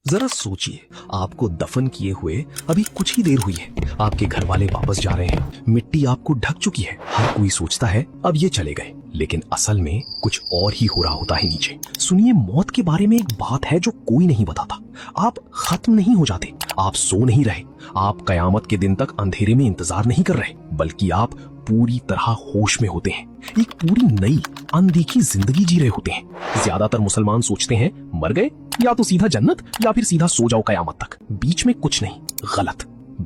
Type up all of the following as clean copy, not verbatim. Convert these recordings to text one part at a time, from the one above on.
जरा सोचिए, आपको दफन किए हुए अभी कुछ ही देर हुई है, आपके घर वाले वापस जा रहे हैं, मिट्टी आपको ढक चुकी है। हर कोई सोचता है अब ये चले गए, लेकिन असल में कुछ और ही हो रहा होता है नीचे। सुनिए, मौत के बारे में एक बात है जो कोई नहीं बताता। आप खत्म नहीं हो जाते, आप सो नहीं रहे, आप कयामत के दिन तक अंधेरे में इंतजार नहीं कर रहे, बल्कि आप पूरी तरह होश में होते हैं, एक पूरी नई अनदेखी जिंदगी जी रहे होते हैं। ज्यादातर मुसलमान सोचते हैं मर गए, या तो सीधा जन्नत या फिर सीधा सो जाओ कयामत तक, बीच में कुछ नहीं। गलत,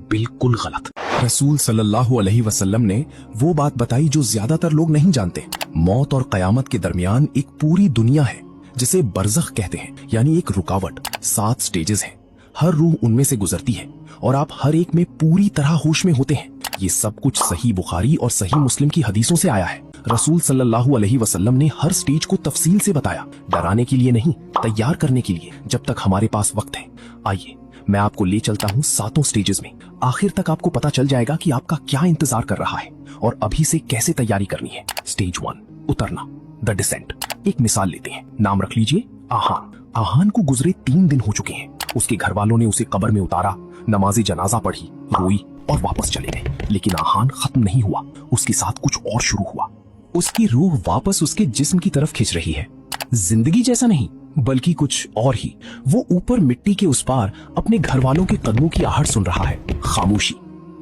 बिल्कुल गलत। रसूल सल्लल्लाहु अलैहि वसल्लम ने वो बात बताई जो ज्यादातर लोग नहीं जानते। मौत और कयामत के दरमियान एक पूरी दुनिया है जिसे बरज़ख कहते हैं, यानी एक रुकावट। 7 स्टेजेस हैं, हर रूह उनमें से गुजरती है और आप हर एक में पूरी तरह होश में होते हैं। ये सब कुछ सही बुखारी और सही मुस्लिम की हदीसों से आया है। रसूल सल्लल्लाहु अलैहि वसल्लम ने हर स्टेज को तफसील से बताया, डराने के लिए नहीं, तैयार करने के लिए, जब तक हमारे पास वक्त है। आइए मैं आपको ले चलता हूँ 7 स्टेजेस में। आखिर तक आपको पता चल जाएगा कि आपका क्या इंतजार कर रहा है और अभी से कैसे तैयारी करनी है। स्टेज 1, उतरना, द डिसेंट। एक मिसाल लेते हैं, नाम रख लीजिए आहान। आहान को गुजरे 3 दिन हो चुके हैं। उसके घर वालों ने उसे कब्र में उतारा, नमाज़े जनाजा पढ़ी, रोई और वापस चले गए। लेकिन आहान खत्म नहीं हुआ, उसके साथ कुछ और शुरू हुआ। उसकी रूह वापस उसके जिस्म की तरफ खिंच रही है। जिंदगी जैसा नहीं, बल्कि कुछ और ही। वो ऊपर मिट्टी के उस पार अपने घर वालों के कदमों की आहट सुन रहा है। खामोशी,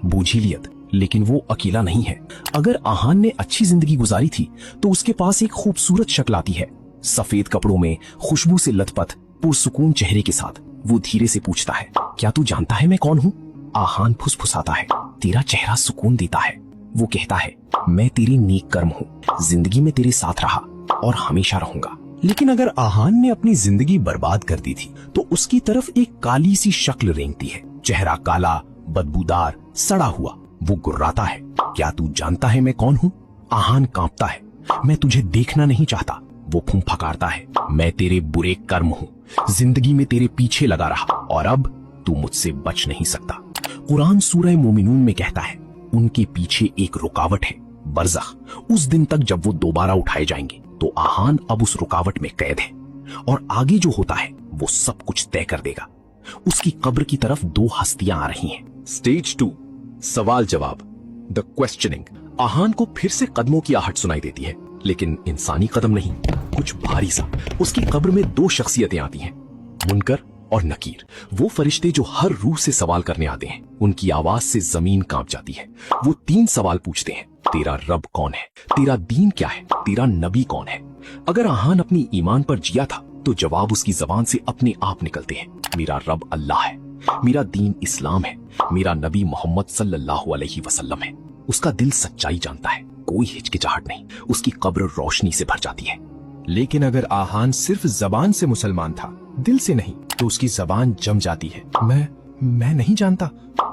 बोझिलियत, लेकिन वो अकेला नहीं है। अगर आहान ने अच्छी जिंदगी गुजारी थी तो उसके पास एक खूबसूरत शक्ल आती है, सफेद कपड़ों में, खुशबू से लथपथ, पुरसुकून चेहरे के साथ। वो धीरे से पूछता है, क्या तू जानता है मैं कौन हूँ? आहान फुसफुसाता है, तेरा चेहरा सुकून देता है। वो कहता है, मैं तेरी नेक कर्म हूँ, जिंदगी में तेरे साथ रहा और हमेशा रहूंगा। लेकिन अगर आहान ने अपनी जिंदगी बर्बाद कर दी थी तो उसकी तरफ एक काली सी शक्ल रेंगती है, चेहरा काला, बदबूदार, सड़ा हुआ। वो गुर्राता है, क्या तू जानता है मैं कौन हूँ? आहान कांपता है, मैं तुझे देखना नहीं चाहता। वो फुंफकारता है, मैं तेरे बुरे कर्म हूँ, जिंदगी में तेरे पीछे लगा रहा और अब तू मुझसे बच नहीं सकता। कुरान सूरह मोमिनून में कहता है, उनके पीछे एक रुकावट है, बरज़ख। उस दिन तक जब वो दोबारा उठाए जाएंगे तो आहान अब उस रुकावट में कैद है और आगे जो होता है वो सब कुछ तय कर देगा। उसकी कब्र की तरफ 2 हस्तियां आ रही हैं। स्टेज 2, सवाल जवाब, द क्वेश्चनिंग। आहान को फिर से कदमों की आहट सुनाई देती है, लेकिन इंसानी कदम नहीं, कुछ भारी सा। उसकी कब्र में 2 शख्सियतें आती हैं, मुनकर और नकीर। वो फरिश्ते जो हर रूह से सवाल करने आते हैं। उनकी आवाज से जमीन कांप जाती है। वो 3 सवाल पूछते हैं, तेरा रब कौन है, तेरा दीन क्या है, तेरा नबी कौन है। अगर आहान अपनी ईमान पर जिया था तो जवाब उसकी जबान से अपने आप निकलते हैं, मेरा रब अल्लाह है, मेरा दीन इस्लाम है, मेरा नबी मोहम्मद सल्लल्लाहु अलैहि वसल्लम है। उसका दिल सच्चाई जानता है, कोई हिचकिचाहट नहीं। उसकी कब्र रोशनी से भर जाती है। लेकिन अगर आहान सिर्फ जबान से मुसलमान था, दिल से नहीं, तो उसकी जबान जम जाती है। मैं नहीं जानता,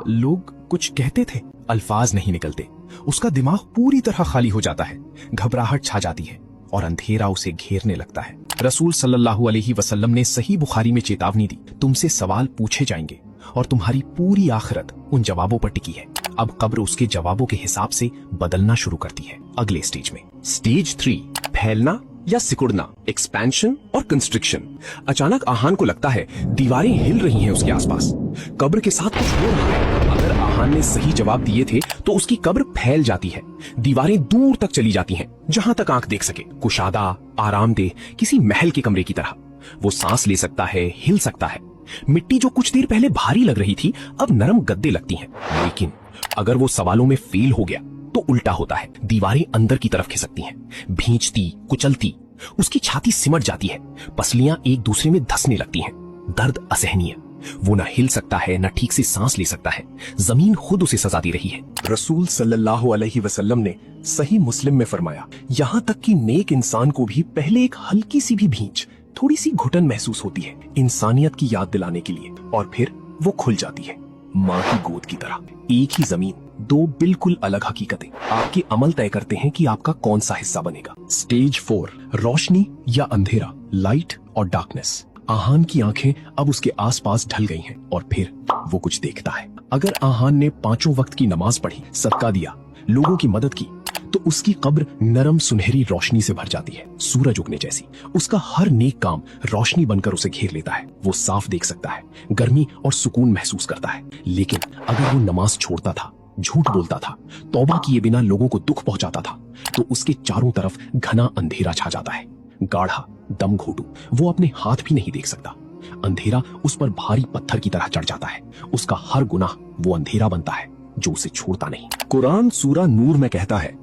लोग कुछ कहते थे, अल्फाज नहीं निकलते। उसका दिमाग पूरी तरह खाली हो जाता है, घबराहट छा जाती है और अंधेरा उसे घेरने लगता है। रसूल सल्लल्लाहु अलैहि वसल्लम ने सही बुखारी में चेतावनी दी, तुमसे सवाल पूछे जाएंगे और तुम्हारी पूरी आखिरत उन जवाबों पर टिकी है। अब कब्र उसके जवाबों के हिसाब से बदलना शुरू करती है। अगले स्टेज में, स्टेज 3, फैलना या सिकुड़ना, एक्सपेंशन और कंस्ट्रिक्शन। अचानक आहान को लगता है दीवारें हिल रही हैं उसके आसपास, कब्र के साथ कुछ हो रहा है। अगर आहान ने सही जवाब दिए थे तो उसकी कब्र फैल जाती है, दीवारें दूर तक चली जाती हैं, जहां तक आंख देख सके। कुशादा, आरामदेह, किसी महल के कमरे की तरह। वो सांस ले सकता है, हिल सकता है। मिट्टी जो कुछ देर पहले भारी लग रही थी अब नरम गद्दे लगती हैं। लेकिन अगर वो सवालों में फेल हो गया तो उल्टा होता है, दीवारें अंदर की तरफ खिसकती हैं, भींचती, कुचलती। उसकी छाती सिमट जाती है, पसलियां एक दूसरे में धंसने लगती हैं। दर्द असहनीय, वो न हिल सकता है, न ठीक से सांस ले सकता है। जमीन खुद उसे सजा दे रही है। रसूल सल्लल्लाहु अलैहि वसल्लम ने सही मुस्लिम में फरमाया, यहाँ तक कि नेक इंसान को भी पहले एक हल्की सी भी भींच, थोड़ी सी घुटन महसूस होती है, इंसानियत की याद दिलाने के लिए, और फिर वो खुल जाती है, माँ की गोद की तरह। एक ही जमीन, 2 बिल्कुल अलग हकीकतें। आपके अमल तय करते हैं कि आपका कौन सा हिस्सा बनेगा। स्टेज 4, रोशनी या अंधेरा, लाइट और डार्कनेस। आहान की आंखें अब उसके आसपास ढल गई हैं और फिर वो कुछ देखता है। अगर आहान ने 5 वक्त की नमाज पढ़ी, सदका दिया, लोगों की मदद की, तो उसकी कब्र नरम सुनहरी रोशनी से भर जाती है, सूरज उगने जैसी। उसका हर नेक काम रोशनी बनकर उसे घेर लेता है। वो साफ देख सकता है, गर्मी और सुकून महसूस करता है। लेकिन अगर वो नमाज छोड़ता था, झूठ बोलता था, तौबा किए बिना लोगों को दुख पहुंचाता था, तो उसके चारों तरफ घना अंधेरा छा जाता है। गाढ़ा, दम घोटू, वो अपने हाथ भी नहीं देख सकता। अंधेरा उस पर भारी पत्थर की तरह चढ़ जाता है। उसका हर गुनाह वो अंधेरा बनता है जो उसे छोड़ता नहीं। कुरान सूरा नूर में कहता है,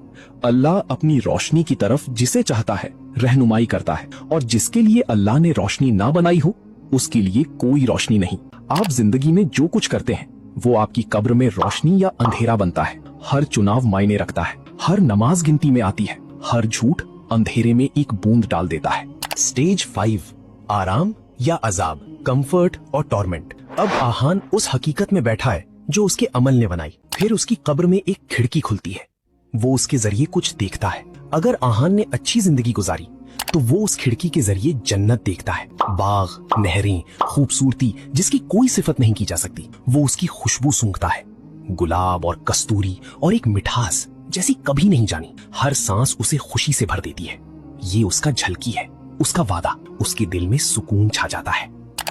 अल्लाह अपनी रोशनी की तरफ जिसे चाहता है रहनुमाई करता है, और जिसके लिए अल्लाह ने रोशनी ना बनाई हो उसके लिए कोई रोशनी नहीं। आप जिंदगी में जो कुछ करते हैं वो आपकी कब्र में रोशनी या अंधेरा बनता है। हर चुनाव मायने रखता है, हर नमाज गिनती में आती है, हर झूठ अंधेरे में एक बूंद डाल देता है। स्टेज 5, आराम या अजाब, कंफर्ट और टॉर्मेंट। अब आहान उस हकीकत में बैठा है जो उसके अमल ने बनाई। फिर उसकी कब्र में एक खिड़की खुलती है, वो उसके जरिए कुछ देखता है। अगर आहान ने अच्छी जिंदगी गुजारी तो वो उस खिड़की के जरिए जन्नत देखता है। बाग, नहरें, खूबसूरती जिसकी कोई सिफत नहीं की जा सकती, वो उसकी खुशबू सूंघता है। गुलाब और कस्तूरी और एक मिठास जैसी कभी नहीं जानी। हर सांस उसे खुशी से भर देती है। ये उसका झलकी है, उसका वादा। उसके दिल में सुकून छा जाता है।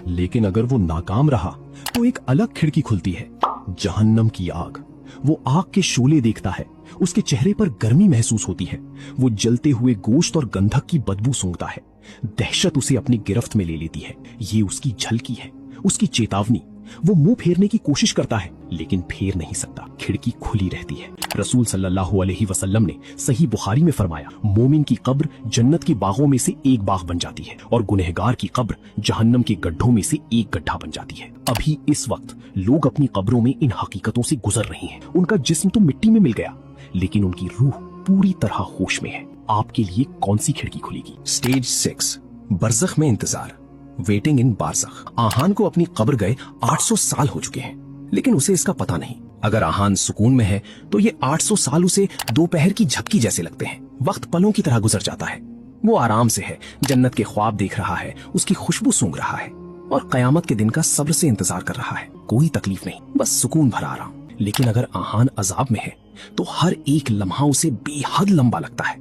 लेकिन अगर वो नाकाम रहा तो एक अलग खिड़की खुलती है, जहन्नम की आग। वो आग के शोले देखता है, उसके चेहरे पर गर्मी महसूस होती है। वो जलते हुए गोश्त और गंधक की बदबू सूंघता है। दहशत उसे अपनी गिरफ्त में ले लेती है। ये उसकी झलकी है, उसकी चेतावनी। वो मुंह फेरने की कोशिश करता है लेकिन फेर नहीं सकता, खिड़की खुली रहती है। रसूल सल्लल्लाहु अलैहि वसल्लम ने सही बुखारी में फरमाया, मोमिन की कब्र जन्नत के बागों में से एक बाग बन जाती है और गुनहगार की कब्र जहन्नम के गड्ढों में से एक गड्ढा बन जाती है। अभी इस वक्त लोग अपनी कब्रों में इन हकीकतों से गुजर रहे हैं। उनका जिस्म तो मिट्टी में मिल गया लेकिन उनकी रूह पूरी तरह होश में है। आपके लिए कौन सी खिड़की खुलेगी? स्टेज 6, बरज़ख में इंतजार, वेटिंग इन बारज़ख। आहान को अपनी कब्र गए 800 साल हो चुके हैं लेकिन उसे इसका पता नहीं। अगर आहान सुकून में है तो ये 800 साल उसे दोपहर की झपकी जैसे लगते हैं। वक्त पलों की तरह गुजर जाता है। वो आराम से है, जन्नत के ख्वाब देख रहा है, उसकी खुशबू सूंघ रहा है और कयामत के दिन का सब्र से इंतजार कर रहा है। कोई तकलीफ नहीं, बस सुकून भरा आराम। लेकिन अगर आहान अजाब में है तो हर एक लम्हा उसे बेहद लंबा लगता है।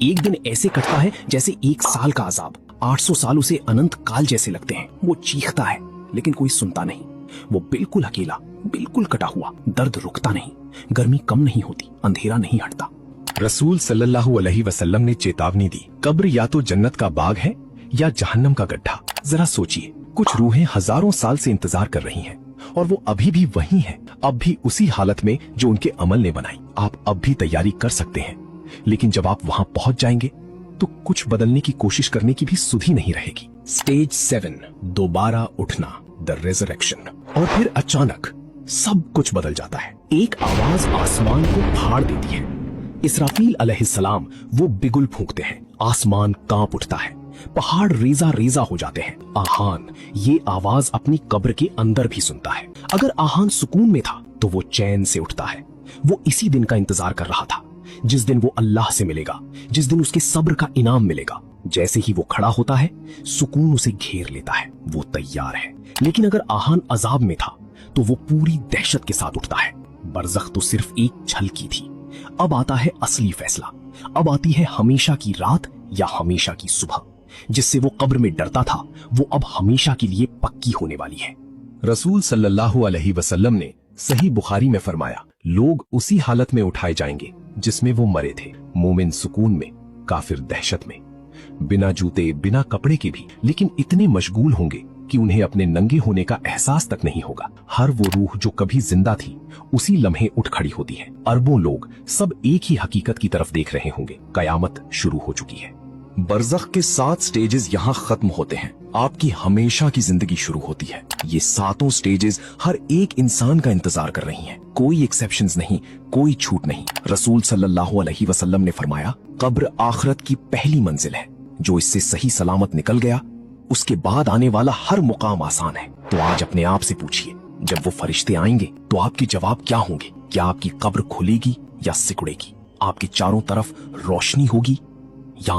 एक दिन ऐसे कटता है जैसे 1 साल का अजाब। 800 साल उसे अनंत काल जैसे लगते हैं। वो चीखता है लेकिन कोई सुनता नहीं। वो बिल्कुल अकेला, बिल्कुल कटा हुआ। दर्द रुकता नहीं, गर्मी कम नहीं होती, अंधेरा नहीं हटता। रसूल सल्लल्लाहु अलैहि वसल्लम ने चेतावनी दी, कब्र या तो जन्नत का बाग है या जहन्नम का गड्ढा। जरा सोचिए, कुछ रूहें हजारों साल से इंतजार कर रही हैं और वो अभी भी वही हैं, अब भी उसी हालत में जो उनके अमल ने बनाई। आप अब भी तैयारी कर सकते हैं, लेकिन जब आप वहां पहुंच जाएंगे तो कुछ बदलने की कोशिश करने की भी सुधि नहीं रहेगी। स्टेज 7, दोबारा उठना, द रेजरेक्शन। और फिर अचानक सब कुछ बदल जाता है। एक आवाज आसमान को फाड़ देती है। इसराफील अलैहिस्सलाम वो बिगुल फूंकते हैं, आसमान कांप उठता है, पहाड़ रेजा रेजा हो जाते हैं। आहान ये आवाज अपनी कब्र के अंदर भी सुनता है। अगर आहान सुकून में था तो वो चैन से उठता है। वो इसी दिन का इंतजार कर रहा था, जिस दिन वो अल्लाह से मिलेगा, जिस दिन उसके सब्र का इनाम मिलेगा। जैसे ही वो खड़ा होता है, सुकून उसे घेर लेता है। वो तैयार है। लेकिन अगर आहान अजाब में था तो वो पूरी दहशत के साथ उठता है। बरज़ख तो सिर्फ एक झलकी थी। अब आता है असली फैसला। अब आती है हमेशा की रात या हमेशा की सुबह। जिससे वो कब्र में डरता था वो अब हमेशा के लिए पक्की होने वाली है। रसूल सल्लल्लाहु अलैहि वसल्लम ने सही बुखारी में फरमाया, लोग उसी हालत में उठाए जाएंगे जिसमें वो मरे थे। मोमिन सुकून में, काफिर दहशत में, बिना जूते बिना कपड़े के भी, लेकिन इतने मशगूल होंगे कि उन्हें अपने नंगे होने का एहसास तक नहीं होगा। हर वो रूह जो कभी जिंदा थी उसी लम्हे उठ खड़ी होती है। अरबों लोग सब एक ही हकीकत की तरफ देख रहे होंगे, कयामत शुरू हो चुकी है। बरज़ख के 7 स्टेजेस यहाँ खत्म होते हैं। आपकी हमेशा की जिंदगी शुरू होती है। ये 7 स्टेजेस हर एक इंसान का इंतजार कर रही हैं। कोई एक्सेप्शंस नहीं, कोई छूट नहीं। रसूल सल्लल्लाहु अलैहि वसल्लम ने फरमाया, कब्र आखिरत की पहली मंजिल है। जो इससे सही सलामत निकल गया उसके बाद आने वाला हर मुकाम आसान है। तो आज अपने आप से पूछिए, जब वो फरिश्ते आएंगे तो आपके जवाब क्या होंगे? क्या आपकी कब्र खुलेगी या सिकुड़ेगी? आपके चारों तरफ रोशनी होगी या